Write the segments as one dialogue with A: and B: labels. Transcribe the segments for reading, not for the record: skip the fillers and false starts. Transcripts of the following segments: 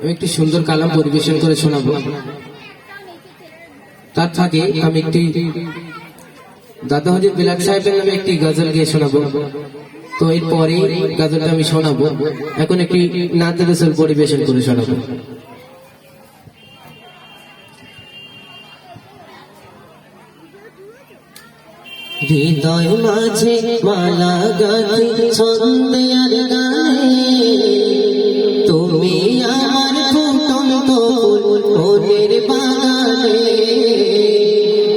A: আমি একটি সুন্দর কালাম পরিবেশন করে শোনাবো। তার থাকে আমি একটি দাদা হজরত বিলাল সাহেবের নামে একটি গজল গিয়ে শোনাবো। তো এরপরে গজলটা আমি শোনাবো। এখন একটি নাতে রাসূল পরিবেশন করে শোনাবো। হৃদয় মাঝে মালা গাঁথি ছন্দে আর গানে, তুমি আমার ফুটন্ত ফুল মনের বাগানে।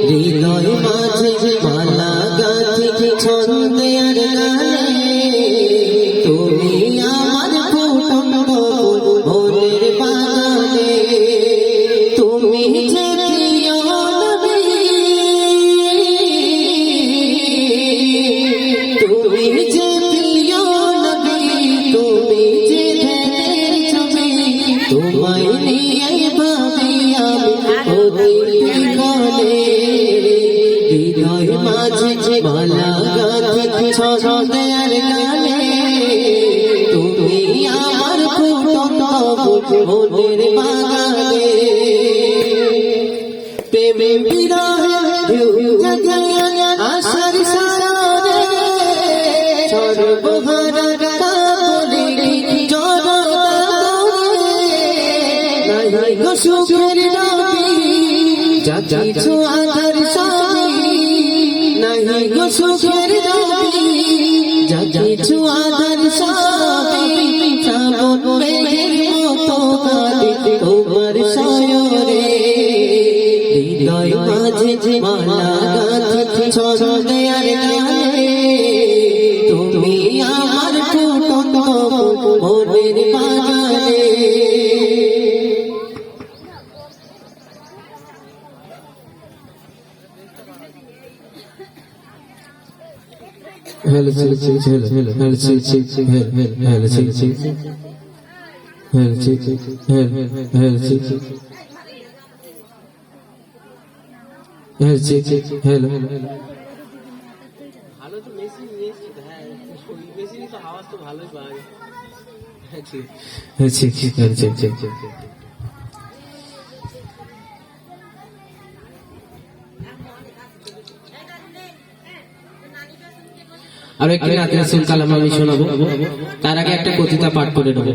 A: হৃদয় মাঝে মালা গাঁথি ছন্দে আর গানে, তুমি আমার ফুটন্ত ফুল মনের বাগানে। তুমি যে তোমায় নিয়ে ভাবি আমি অতীতে, হৃদয় মাঝে মালা গাঁথি ছন্দে আর গানে, তুমি আমার ফুটন্ত ফুল মনের বাগানে। প্রেমে বিরহে ঢেউ জাগে আশার সাগরে, সর্বহারা কাবলে সুখের নবী যাচ্ছো আধার সামনে, নাই গো সুখের নবী যাচ্ছো আধার সামনে। শ্রাবণ মেঘের মতো কাঁদে তোমার শয়নে, হৃদয় মাঝে মালা গাঁথি ছন্দে আর গানে, তুমি আমার ফুটন্ত মনের বাগানে। Hello, hello, hello, hello, hello, hello, hello, hello. ভালো তো মেশিন নিয়েছি, হ্যাঁ মেশিনই তো আওয়াজ তো ভালোই পাওয়া যায়। হ্যাঁ ঠিক আর একটি নাতে রাসূল কালাম আমি শোনাবো। তার আগে একটা কবিতা পাঠ করে নেব।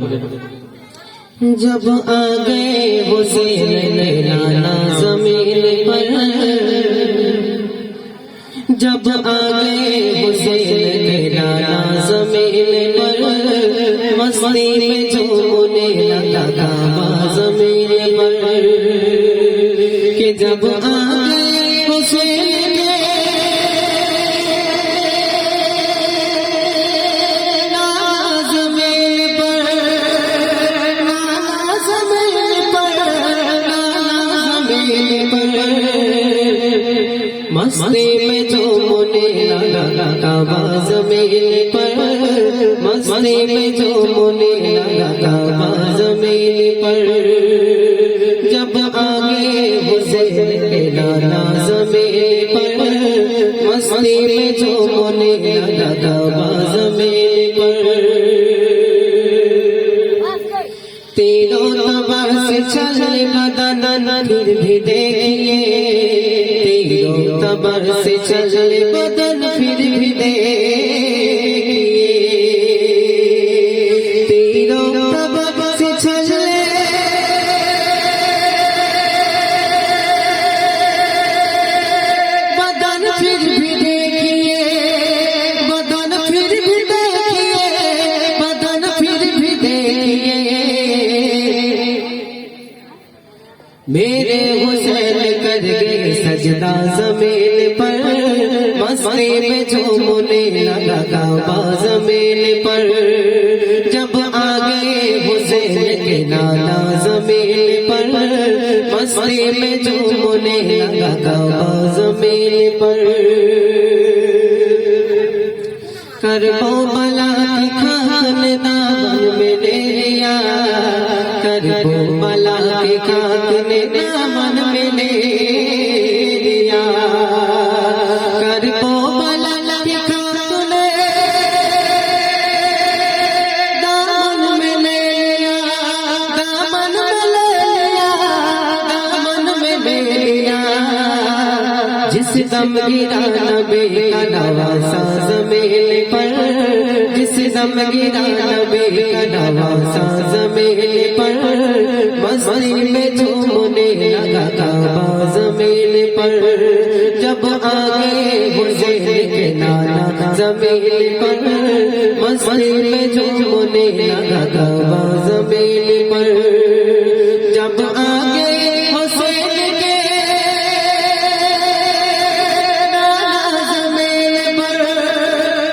A: जब आ गए हुसैन लाना ज़मीन पर, जब आ गए हुसैन लाना ज़मीन पर, मस्ती में झूमने लगा काबा ज़मीन पर। कि जब आ गए हुसैन मस्ती में झूमने लगा काबा ज़मीन पर, मस्ती में झूमने लगा काबा ज़मीन पर। जब आगे हुसैन के लाना ज़मीन पर, मस्ती में झूमने लगा काबा ज़मीन पर। तीनों तबाह से चले बदन फिर भी देखिए, तबर से चले बदन फिर भी देखिए, तीनों तबर से चले बदन फिर भी देखिए, बदन फिर भी देखिए, बदन फिर भी देखिए। मेरे हुसैन कर गए सजदा ज़मीन पर, मस्ती में झूमने लगा काबा ज़मीन पर। जब आ गए हुसैन के लाना ज़मीन पर, मस्ती में झूमने लगा काबा ज़मीन पर। करबला की खान दामन में ले लिया, करबला की खान ने दामन में ले लिया, करबला की खान ने दामन में ले लिया, दामन दम गिरा नबी का नवासा ज़मीन पर, जिस दम गिरा नबी का नवासा ज़मीन पर, मस्ती में झूमने लगा काबा ज़मीन पर। जब आगे हुसैन के नाना ज़मीन पर, मस्ती में झूमने लगा काबा ज़मीन पर। जब आगे हुसैन के नाना ज़मीन पर,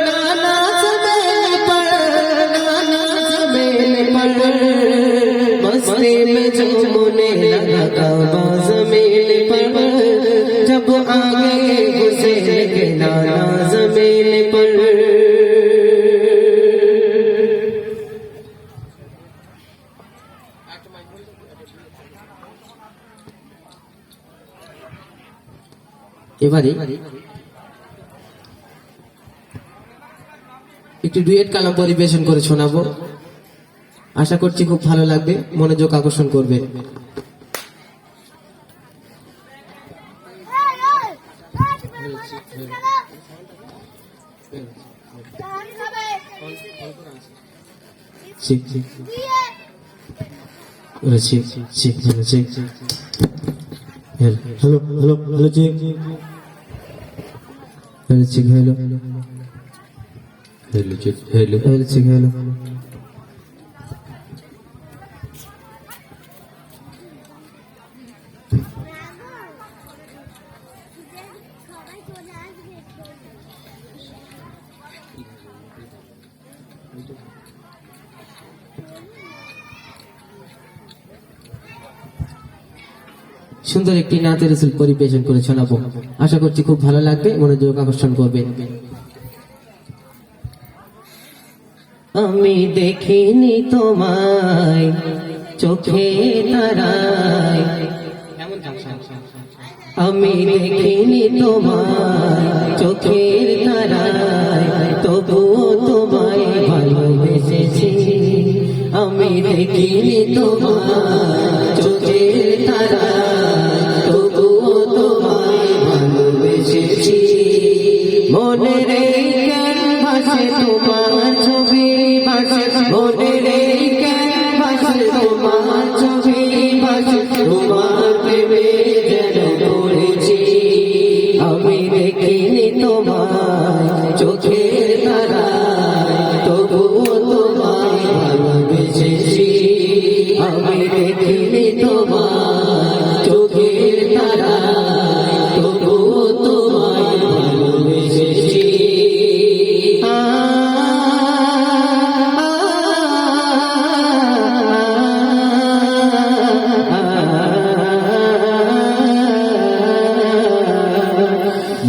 A: नाना ज़मीन पर, नाना ज़मीन पर, मस्ती में झूमने लगा काबा ज़मीन पर। जब आगे हुसैन के नाना ज़मीन पर। এবারে একটি ডুয়েট কালাম পরিবেশন করে শোনাবো। আশা করছি খুব ভালো লাগবে, মনোযোগ আকর্ষণ করবে। Hello hello hello check hello check hello hello check hello hello check hello. সুন্দর একটি নাতে রাসূল পরিবেশন করে শোনাবো। আশা করছি খুব ভালো লাগবে, মনোযোগ আকর্ষণ করবে। আমি দেখিনি তোমায় চোখে তারায়, আমি দেখিনি তোমায় চোখের তারায়, তবুও তোমায় ভালোবেসেছি। আমি দেখিনি তোমায় চোখের তারায়, তবুও তোমায় ভালোবেসেছি। মনের এই ক্যানভাসে তোমার ছবি ভাসে, মনের এই ক্যানভাসে তোমার ছবি ভাসে, তোমার প্রেমে যেন পড়েছি। আমি দেখিনি তোমায় চোখের তারায়, তবুও তোমায় ভালোবেসেছি। আমি দেখিনি তোমায় চোখের তারায়, তবুও তোমায় ভালোবেসেছি।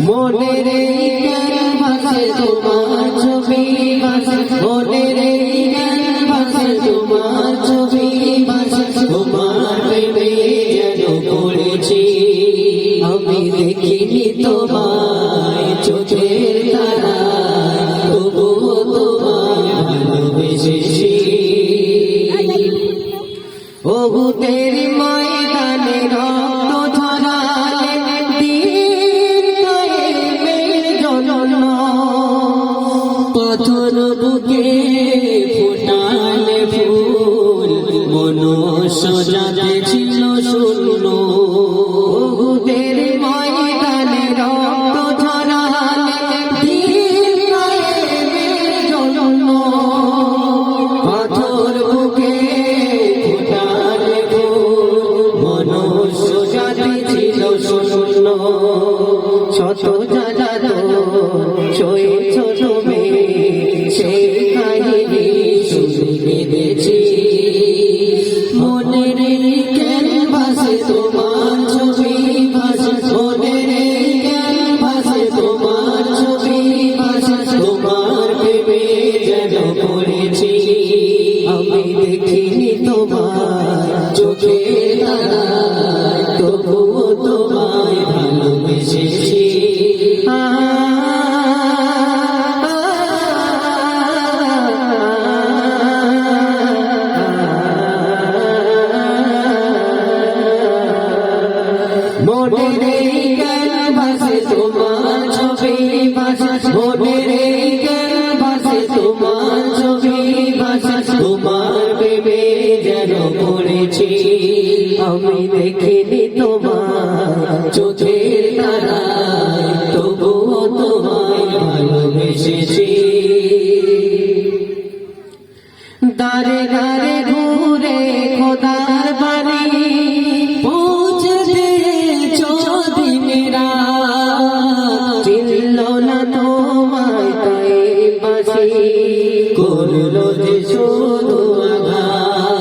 A: মনের এই ক্যানভাসে তোমার ছবি ভাসে, মনের এই ক্যানভাসে তোমার ছবি ভাসে, তোমার প্রেমে যেন পড়েছি। আমি দেখিনি তোমায় চোখের তারায়, তবুও তোমায় ভালোবেসেছি। ওহুদের ময়দানে রক্ত ঝরালে দিন কায়েমের জন্য, পাথর বুকে ফোটালে ফুল, মনুষ্য জাতি ছিল শূন্য। ওহুদের ময়দানে রক্ত ঝরালে দিন কায়েমের জন্য, পাথর বুকে ফোটালে ফুল, মনুষ্য জাতি ছিল শূন্য। শত জ্বালাতন সয়েছ তুমি, সেই কাহিনী শুনে কেঁদেছি। মনের আমি দেখিনি তোমার চোখের তারায়, তবুও তোমায় ভালোবেসেছি। দারে দারে ঘুরে খোদার বাড়ি পৌঁছে দিয়েছ দিন রাত, চিনল না তোমায় তাই বাসি করলো যে শুধু আঘাত।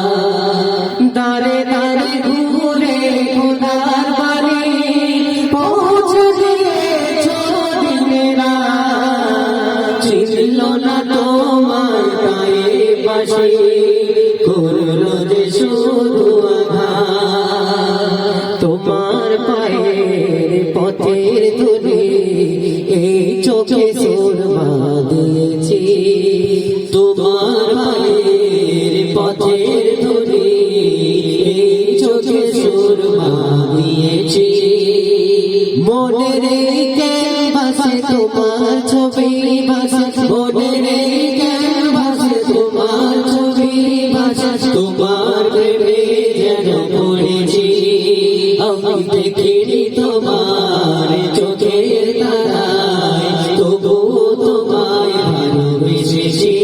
A: দারে দারে ঘুরে খোদার বাড়ি পৌঁছে দিয়েছ দিন রাত, চিনল না তোমায় তাই বাসি করলো যে শুধু আঘাত। তোমার পায়ের পথের ধুলি এই চোখে সুরমা দিয়েছি, তোমার পায়ের পথের ধুলি এই চোখে সুরমা দিয়েছি। মনের ক্যানভাসে তোমার ছবি ভাসে, মনের ক্যানভাসে তোমার ছবি ভাসে, তোমার প্রেমে যেন পড়েছি। আমি দেখিনি তোমার চোখের তারায়, তবুও তোমায় ভালোবেসেছি।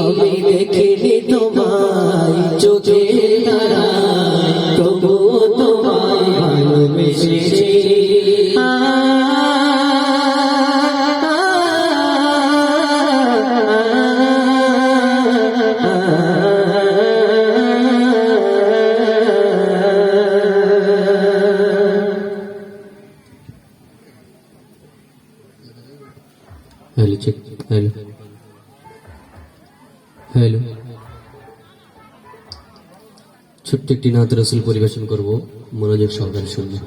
A: আমি দেখিনি তোমায় চোখের তারায়, তবুও তোমায় ভালোবেসেছি। Hello check, hello hello. ছোট্ট একটি নাত রাসূল পরিবেশন করব, মনোযোগ সহকারে শুনবেন।